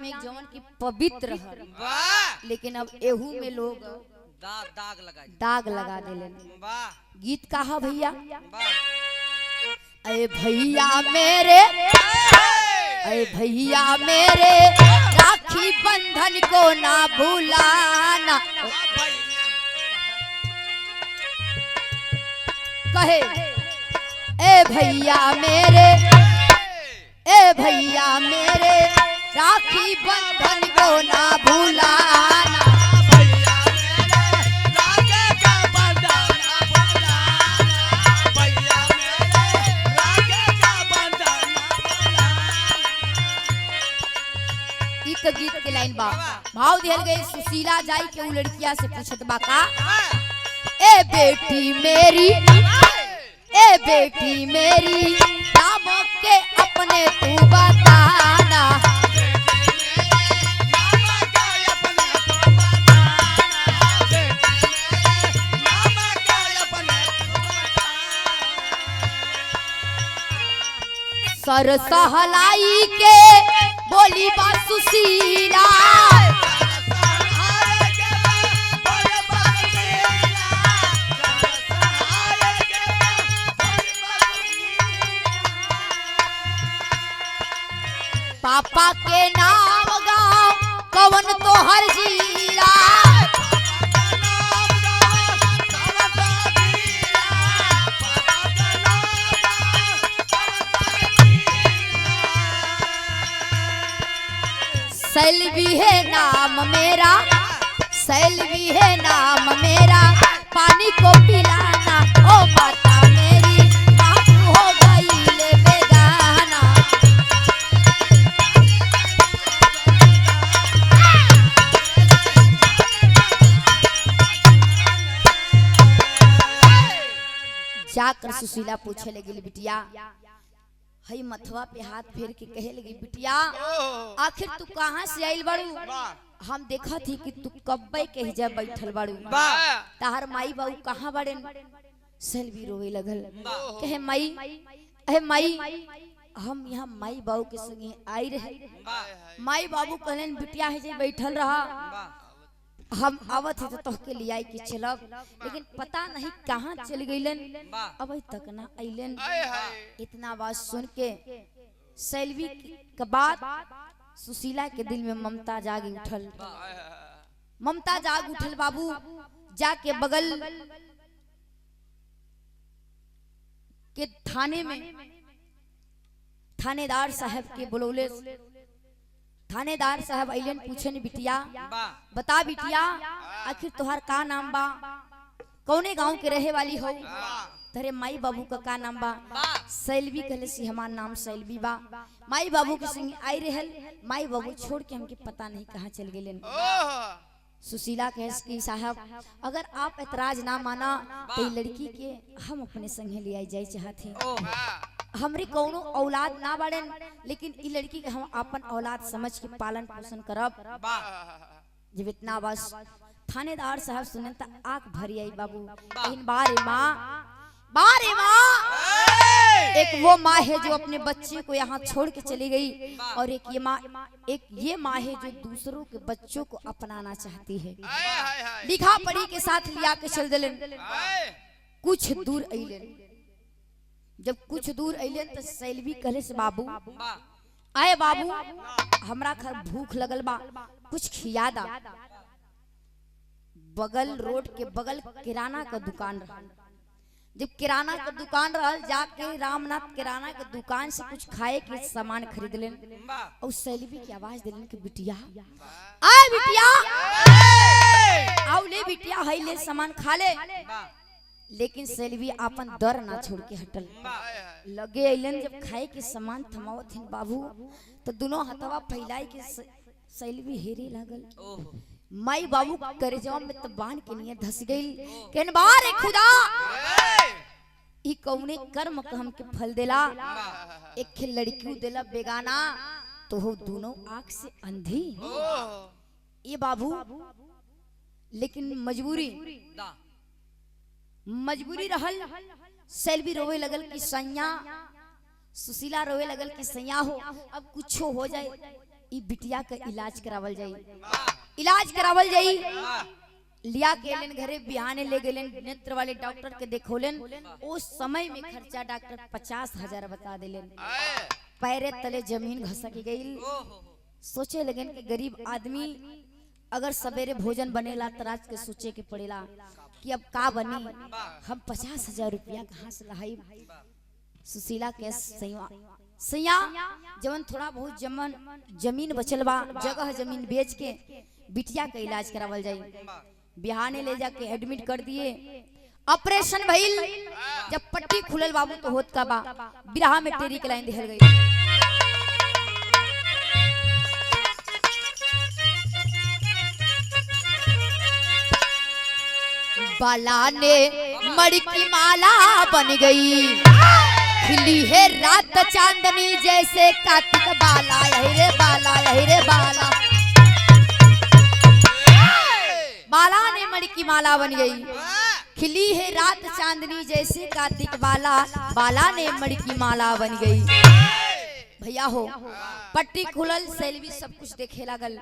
में जवन की पवित्र है, लेकिन अब एहू में लोग दाग लगा देले। गीत कहा भैया, अरे भैया मेरे, अरे भैया मेरे राखी बंधन को ना भूलाना, कहे ए भैया मेरे, ए भैया मेरे राखी बंधन को ना भूलाना, गीत के लाइन बा भाव दिहल गए। सुशीला जाई के उ लड़किया से पूछत बा का, ए बेटी मेरी, ए बेटी मेरी नाम के अपने तू बताना, सर सहलाई के बोली बा सुशीला, पापा के नाम गाँव कवन तो हर जिला, सैलवी है नाम मेरा, सैलवी है नाम मेरा पानी को पिलाना, ओ माता मेरी बाबू हो गई ले बेगाना, जाकर सुशीला पूछे लगी, बिटिया हई मथवा पे हाथ फेर के कहे लगी, बिटिया आखिर तू कहाँ से आइल बाड़ू? हम देखा थी कि तू कब्बे के हिजा बैठल बाड़ू, ताहर माई बाबू कहाँ बाड़े? सैलवी रोवे लगल, कहे माई, अहे माई हम यहाँ माई बाबू के संगे आई रहे। माई बाबू कहलन, बिटिया है जे बैठल रहा, हम आवत है तो तोहके ले आई कि चलब, लेकिन पता नहीं कहाँ चल गईलन, अभी तक ना अइलन। इतना बात सुन के सैलवी के बाद सुशीला के दिल में ममता जाग उठल, ममता जाग उठल। बाबू जाके बगल के थाने में थानेदार साहब के बुलौले, थानेदार साहब अइलन, पूछन बिटिया बता बिटिया आखिर तुहार का नाम बा, कौने गांव के रहे वाली हो, तेरे माई बाबू का नाम बा? सैलवी कहले सी हमार नाम सैलवी बा, माई बाबू के संग आई रहल, माई बाबू छोड़ के हमके पता नहीं कहाँ चल गए। सुशीला कहे कि साहब अगर आप एतराज ना माना तो लड़की के हम अपने संगे ले आई जाए चाहते, हमरे कौनो औलाद ना बढ़न, लेकिन ई लड़की के हम अपन औलाद समझ के पालन पोषण करब। जब इतना बस थानेदार साहब सुने त आंख भरी आई। बाबू इन बारे माँ एक वो माँ है जो अपने बच्चे को यहाँ छोड़ के चली गई, और एक ये माँ है जो दूसरों के बच्चों को अपनाना चाहती है। लिखा पढ़ी के साथ लिया के चल दिलन। कुछ दूर अइलन, जब कुछ दूर अइलन तो सैलवी कहले से बाबू आए बाबू हमरा घर भूख लगल बा, कुछ खिया दा। बगल रोड के बगल किराना का दुकान रहा, जब किराना का दुकान रहल जाके रामनाथ किराना के दुकान से कुछ खाए के सामान खरीद लेन, और सैलवी की आवाज दिलन कि बिटिया आए बिटिया आओ ले बिटिया हई ले सामान खा ले। लेकिन सैलवी अपन डर ना छोड़ के हटल, लगे अइलन जब खाए के सामान थमावत हैं बाबू तो दोनों हथवा फैलाई के सैलवी हेरे लागल। माई बाबू करजवा में तो बांध के निये धस गई, केन बार खुदा ई कौने कर्म का हमके फल देला, एक खे लड़की देला बेगाना तो हो दोनों आंख से अंधी। ये बाबू लेकिन मजबूरी रहल। सैलवी रोवे लगल कि सैया, सुशीला रोवे लगल कि सैया हो अब कुछ हो जाए, ई बिटिया का इलाज करावल जाई। इलाज करावल जाई लिया के लेन घरे बिहाने ले गेलेन नेत्र वाले डॉक्टर के देखोलेन। उस समय में खर्चा डॉक्टर 50,000 बता देलेन। पैरे तले जमीन घसक गई। सोचे लगन कि गरीब आदमी अगर सवेरे भोजन बनेला तराज के सोचे के पड़ेला कि अब का बनी, हम 50,000 रुपया कहाँ से लाई। सुशीला के सैया जवन थोड़ा बहुत जमीन बचल बा, जगह जमीन बेच के बिटिया का इलाज करावल जाई। बिहाने ले जाके एडमिट कर दिए। ऑपरेशन भइल। जब पट्टी खुलल बाबू तो होत का बा बिरहा में टेरी के लाइन दिहल गई। बाला ने मड़ी की माला बन गई, खिली है रात चांदनी जैसे कार्तिक बाला। यही रे बाला, यही रे बाला। बाला ने मड़ी की माला बन गई, खिली है रात चांदनी जैसे कार्तिक बाला। बाला ने मड़ी की माला बन गई। भैया हो पट्टी खुलल, सैलवी सब कुछ देखे लागल।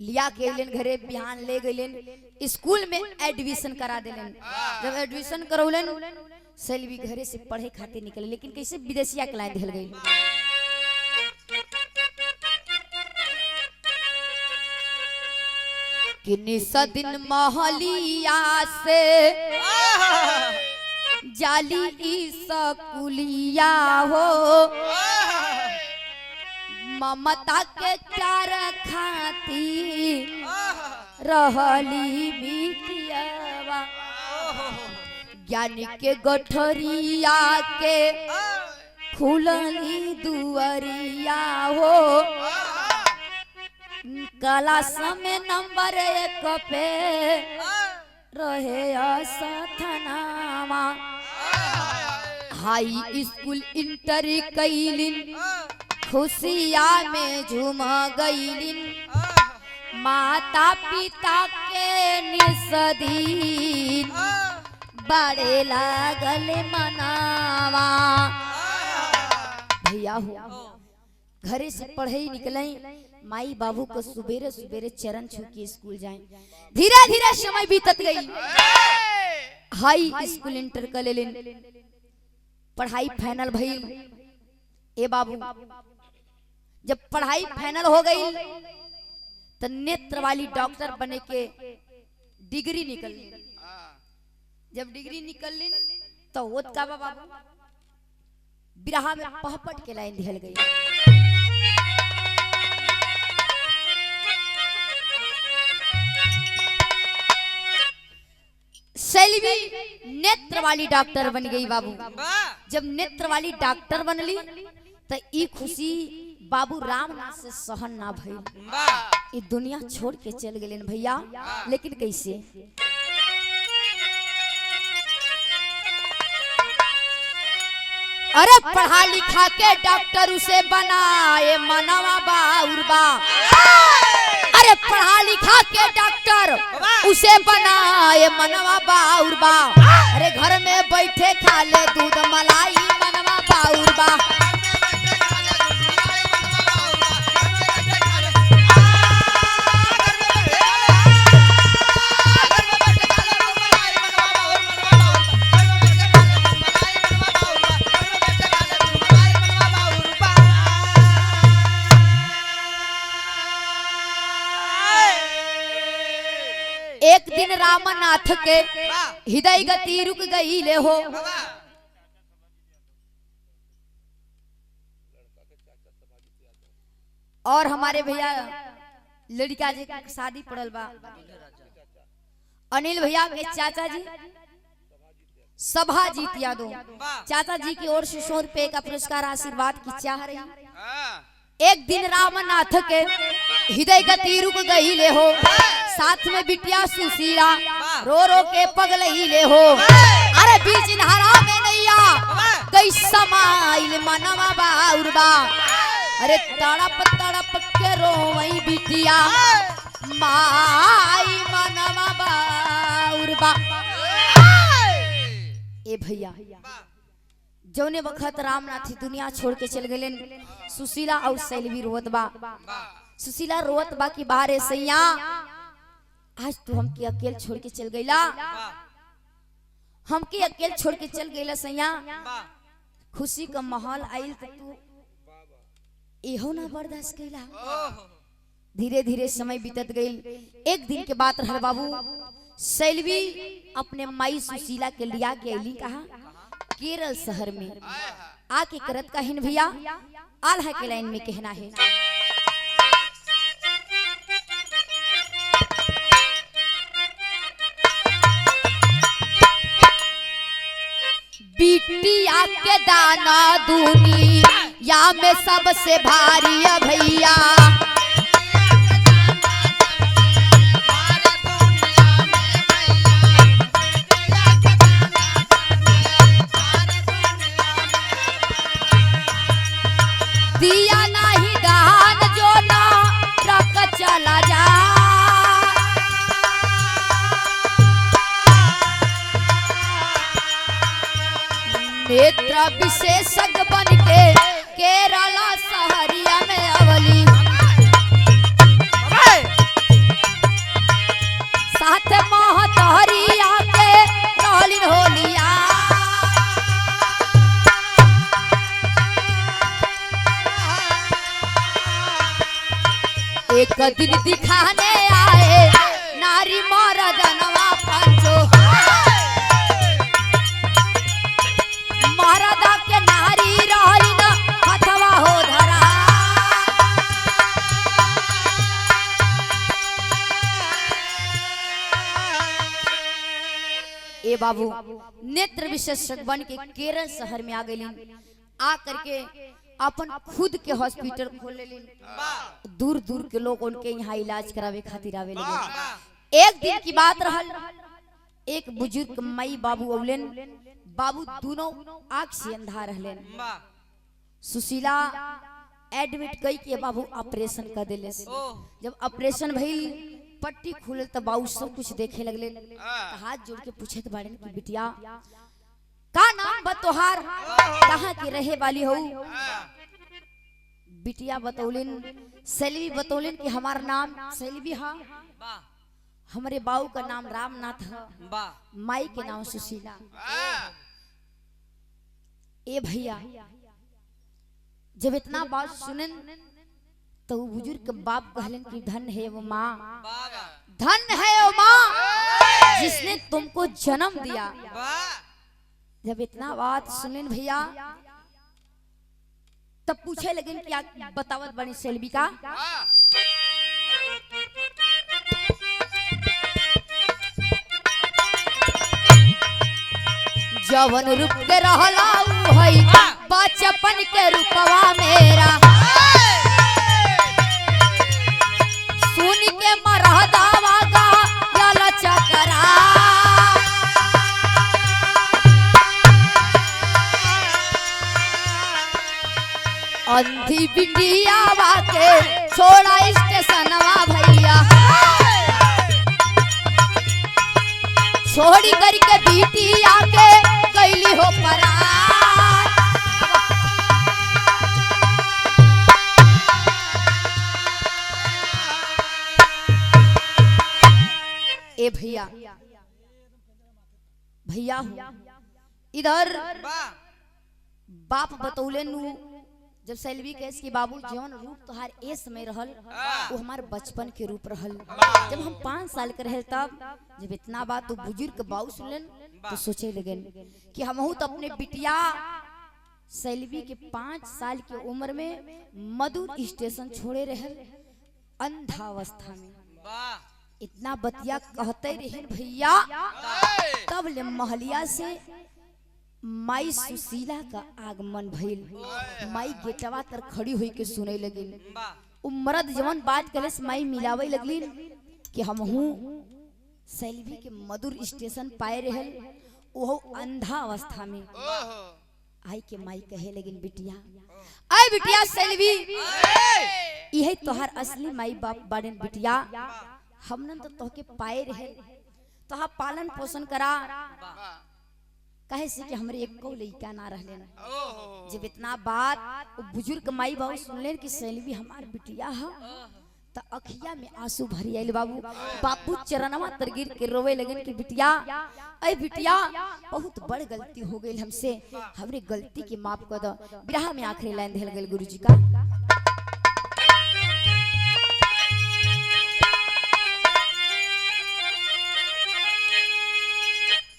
लिया के लेन घरे बिहान ले गइलेन, स्कूल में एडमिशन करा देलेन। जब एडमिशन करौलेन सैलवी घरे से पढ़े खातिर निकले, लेकिन कैसे विदेशिया के लाइन दिहल गई। किन्नी सदिन महलिया से जाली ई सकुलिया हो, ममता के प्यार खाती रहली बिटियावा। ज्ञानी के गठरिया के खुलली दुअरिया हो, क्लास में नंबर 1 पे रहे सथनामा। हाई स्कूल इंटर कैलिन, खुशिया में झूम गईलिन। माता पिता के निसदीन बड़े लागल मनावा। भैया हो घरे से पढ़े निकले, माई बाबू को सुबेरे सुबेरे चरण छू के स्कूल जाए। धीरे धीरे समय बीतत गई। हाई स्कूल इंटर कर लेलिन, पढ़ाई फाइनल भइल। ए बाबू जब पढ़ाई फाइनल हो गई तो नेत्र वाली डॉक्टर बने के डिग्री निकल। जब डिग्री निकल तो होत का बाबू बिरहा में पहपट के लाइन दिहल गई। सैलवी नेत्र वाली डॉक्टर बन गई बाबू। जब नेत्र वाली डॉक्टर बनली तो ई खुशी बाबू रामनाथ से सहन ना भइल। ई दुनिया छोड़ के चल गए भैया। लेकिन कैसे अरे पढ़ा लिखा के डॉक्टर उसे बनाए मनवा बाउरबा। अरे पढ़ा लिखा के डॉक्टर उसे बनाए मनवा बाउरबा। अरे घर में बैठे खा ले दूध मलाई मनवा बाउरबा। एक दिन रामनाथ के हृदय गति रुक गई ले हो। और हमारे भैया लड़का जी का शादी पड़ल बा। अनिल भैया के चाचा जी सभाजीत यादव, चाचा जी की ओर से 100 रुपए का पुरस्कार आशीर्वाद की चाह रही। एक दिन रामनाथ के हृदय गति रुक गई ले हो। साथ में बिटिया सुशीला रो रो के पगलई ले हो। अरे बीच धारा में नैया गई समाइल मनवा बाउरबा। अरे तड़प तड़प के रोवई बिटिया माई मनवा बाउरबा। ए भैया जौने वक्त रामनाथ दुनिया छोड़ के चल गए। सुशीला और सैलवी रोवत बा। सुशीला रोवत बा कि बाहर सैया आज तू हमके अकेले छोड़ के चल गईला, हमके अकेले छोड़ के चल गईला सैया। खुशी का माहौल आइल तो तू एहो ना बर्दाश्त कैला। धीरे धीरे समय बीतत गई। एक दिन के बात रह बाबू, सैलवी अपने माई सुशीला के लिया के अली कहा केरल शहर में आके करत कहिन भैया आल्हा के लाइन में कहना है। बिटिया के दाना दुनिया में सबसे भारी है भैया। दिया नहीं दान जो ना रख चला जा। नेत्र विशेषज्ञ बन के केरला शहरिया में अवली। साथ महतहरिया के रहलिन होलिया। एक दिन दिखाने आए नारी मरदनवा पंचो। मरदा के नारी रहली न हथवा हो धरा। ए बाबू नेत्र विशेषज्ञ बन के केरल शहर में आ गई। आ करके अपन खुद के हॉस्पिटल खोल लेली। दूर दूर के लोग उनके यहाँ इलाज करावे खातिर आवे लगे। एक दिन की बात रहल, एक बुजुर्ग माई बाबू अवलेन। बाबू दोनों आँख से अंधा रहलेन। सुशीला एडमिट कई के बाबू ऑपरेशन कर देले। जब ऑपरेशन भइल पट्टी खुलल त बाबू सब कुछ देखे लगले। हाथ जोड़ के पूछत बाड़न कि बिटिया का नाम बतोहार, कहाँ की रहे वाली हो। बिटिया बतौलिन, सैलवी बतौलिन कि हमारा नाम सैलवी है, हमारे बाऊ का नाम रामनाथ है, माई के नाम सुशीला। ए भैया जब इतना बात सुनन तो बुजुर्ग के बाप कहलन कि धन है वो माँ, धन है वो माँ जिसने तुमको जन्म दिया। जब इतना बात सुनन भैया तब पूछे लगे क्या बतावत बनी सैलवी का। जवन रूप के रहला उ है बचपन के रूपवा मेरा। सुन के मरहदावा गा गल चकरा। अंधी बिटियावा के छोड़ा स्टेशनवा भैया। छोड़ी करके बिटिया के कैली हो परा। ए भैया भैया इधर बाप बतौलेन जब सैलवी केस की बाबू जौन रूप तोहार ए समय रहल वो हमार बचपन के रूप रहल। जब हम 5 साल के रहे तब जब इतना बात तो बुजुर्ग बाबू सुनलन तो सोचे लगन कि हमहू तो अपने बिटिया सैलवी के 5 साल की उम्र में मधुर स्टेशन छोड़े रहे अंधावस्था में। इतना बतिया कहते रहे भैया तब ले महलिया से माई सुशीला का आगमन भइल। माई गेटवा तर खड़ी हुई के सुने लगी। उ मर्द जवन बात करे से माई मिलावे लगली कि हमहू सैलवी के मधुर स्टेशन पाए रहे वो अंधा अवस्था में। आई के माई कहे लगिन बिटिया आई बिटिया सैलवी यही तोहार असली माई बाप बाड़न बिटिया। हमनन तो तोहके पाए रहे तोहार पालन पोषण करा कहे से कि हमरे एक को लइका ना रहले ना। जब इतना बात वो बुजुर्ग माई बाबू सुनले कि सैलवी हमार बिटिया है तो अखिया में आंसू भरी आइल। बाबू बापू चरणवा तर गिर के रोवे लगन कि बिटिया अय बिटिया बहुत बड़ गलती हो गई हमसे, हमरे गलती की माफ कर दो। बिरहा में आखिरी लाइन दिल गल गुरुजी का,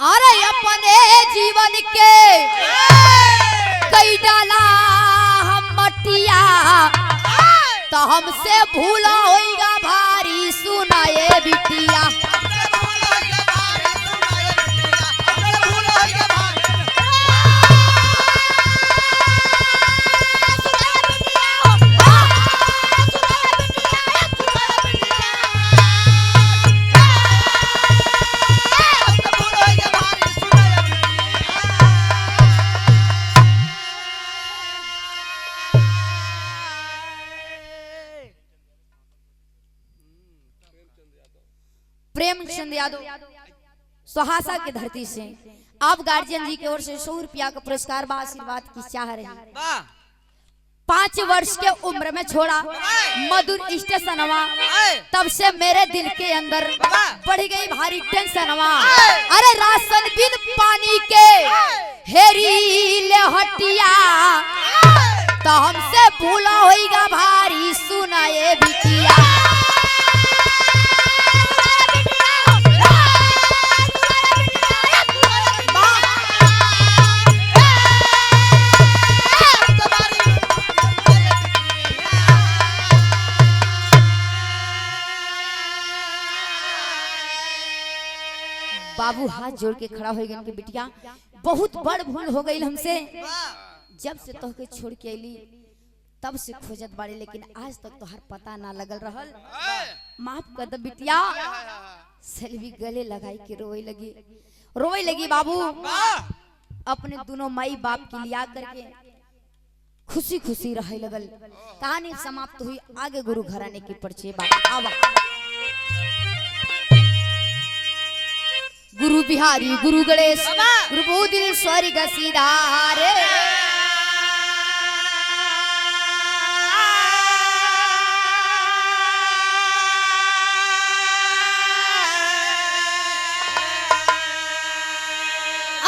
अरे अपने जीवन के कई डाला हम मटिया तो हमसे भूला होइगा भारी सुनाए बिटिया। प्रेमचंद यादव सुहासा की धरती से आप गार्जियन जी की ओर से 100 रुपया का पुरस्कार बा आशीर्वाद की चाह रहे हैं। 5 वर्ष के उम्र में छोड़ा मधुर स्टेशनवा, तब से मेरे दिल के अंदर बढ़ गई भारी टेंशनवा। अरे राशन बिन पानी के हेरी ले हटिया तो हमसे भूला होइगा भारी सुनाए बिटिया। बाबू हाथ जोड़ के खड़ा हो गए कि बिटिया बहुत बड़ भूल हो गई हमसे, जब से तोहके छोड़ के अली तब से खोजत बाड़ी लेकिन आज तक तोहर पता ना लगल रहल, माफ कर दे बिटिया। सैलवी गले लगाई के रोए लगी बाबू। अपने दोनों माई बाप की लिया करके खुशी खुशी रहे लगल। कहानी समाप्त हुई, आगे गुरु घराने की परिचय बात आवा। गुरु बिहारी गुरु गणेश गुरु बोधिल स्वर्ग सिधारे।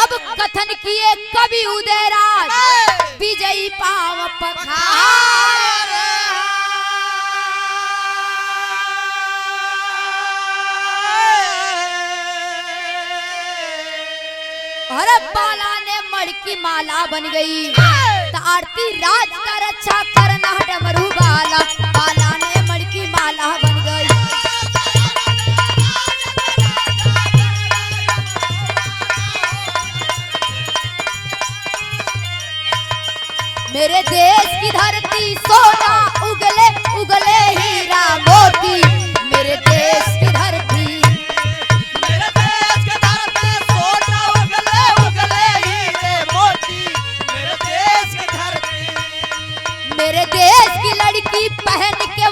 अब कथन किए कवि उदयराज विजयी पाव पखार। अरे बाला ने मड़की माला बन गई तो आरती राज का रक्षा करना डमरू बाला। बाला ने मड़की माला बन गई। मेरे देश की धरती सोना उगले उगले हीरा मोती। मेरे देश की धरती मेरे देश की लड़की पहन के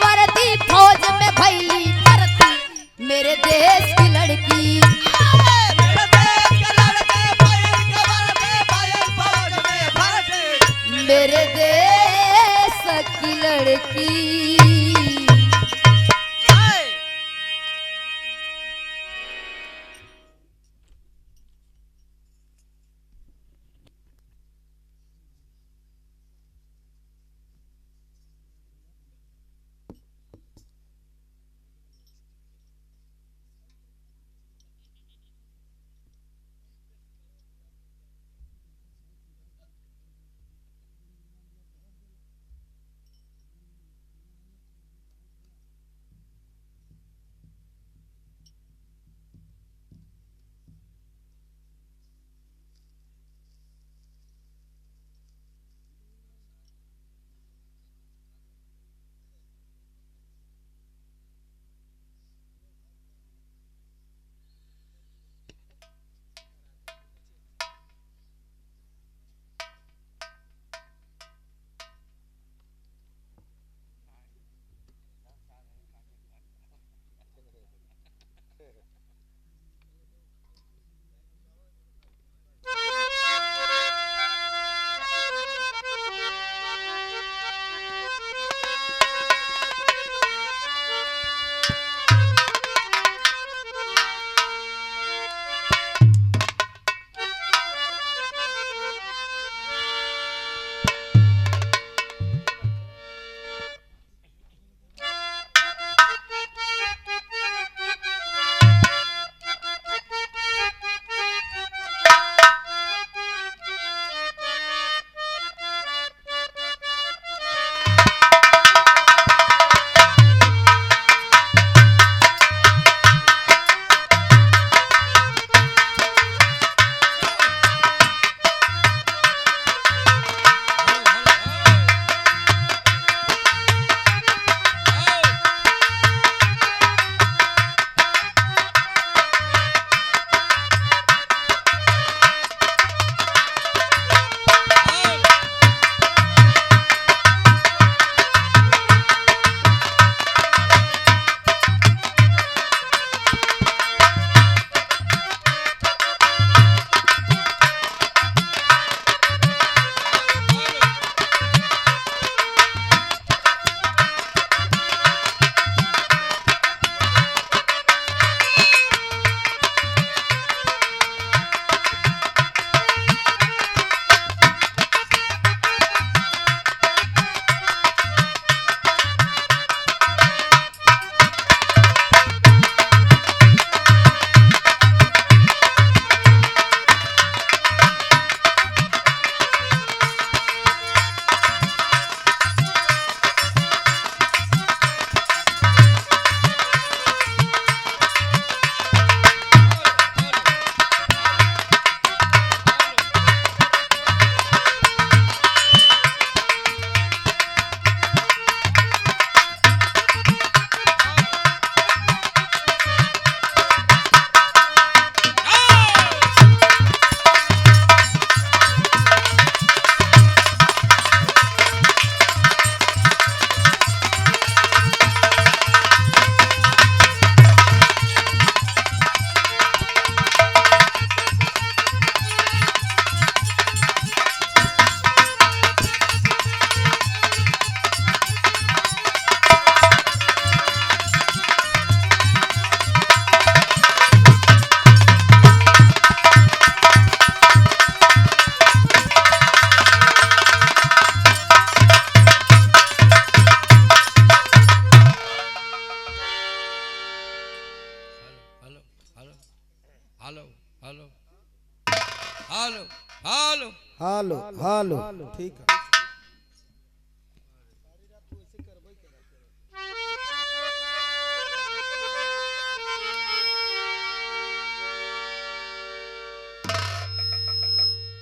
हालो हालो हालो हालो ठीक है।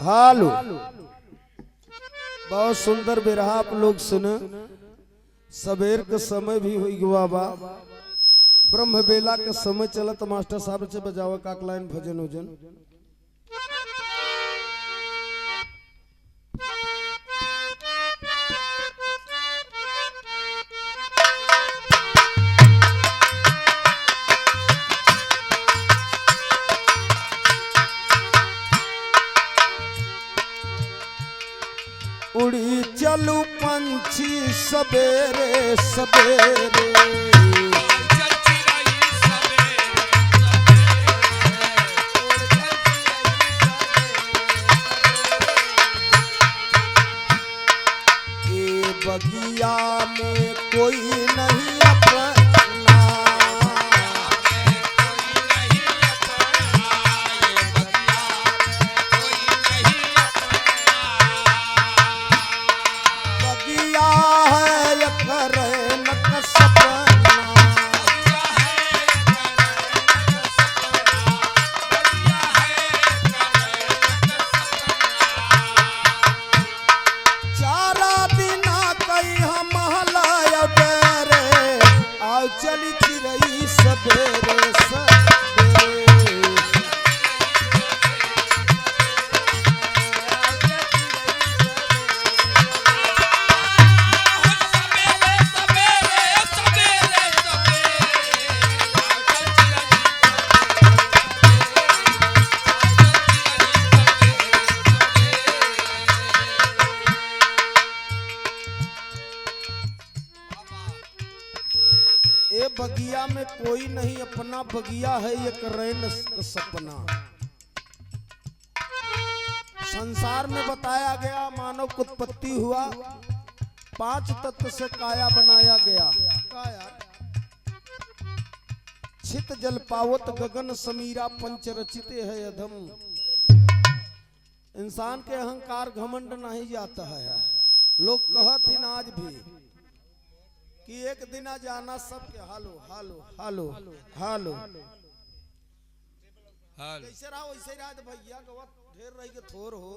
हालो बहुत सुंदर बिरहा आप लोग सुने। सवेर के समय भी हुई गवा बा, ब्रह्म बेला के समय चलत मास्टर साहब से बजावा काक लाइन भजन उजन। उड़ी चलू पंछी सवेरे सवेरे, ये बगिया में कोई नहीं अपना, बगिया है ये करे न का सपना। चारा दिना कई हम हलाया डेरे, आओ चली चिरई सवेरे सवेरे। ए बगिया में कोई नहीं अपना, बगिया है ये रैन सपना। संसार में बताया गया मानव की उत्पत्ति हुआ, 5 तत्व से काया बनाया गया। काया छित जल पावत गगन समीरा, पंच रचिते है अधम। इंसान के अहंकार घमंड नहीं जाता है। लोग कहत ही आज भी कि एक दिन जाना सबके हालो हालो हालो हालो। कैसे रहा वैसे रहा तो भैया गवत ढेर रही के थोर हो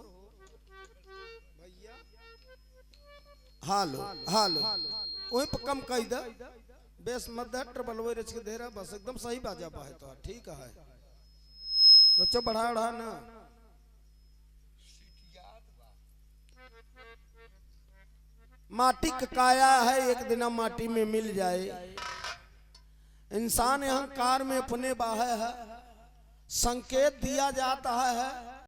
भैया। हालो हालो वही पर कम कह दे, बेस मत दे, ट्रबल वही रच के दे रहा, बस एकदम सही बाजा पा है तो ठीक है। बच्चा बढ़ा बढ़ा ना। माटी का काया है एक दिन माटी में मिल जाए। इंसान अहंकार में अपने बाहे है, संकेत दिया जाता है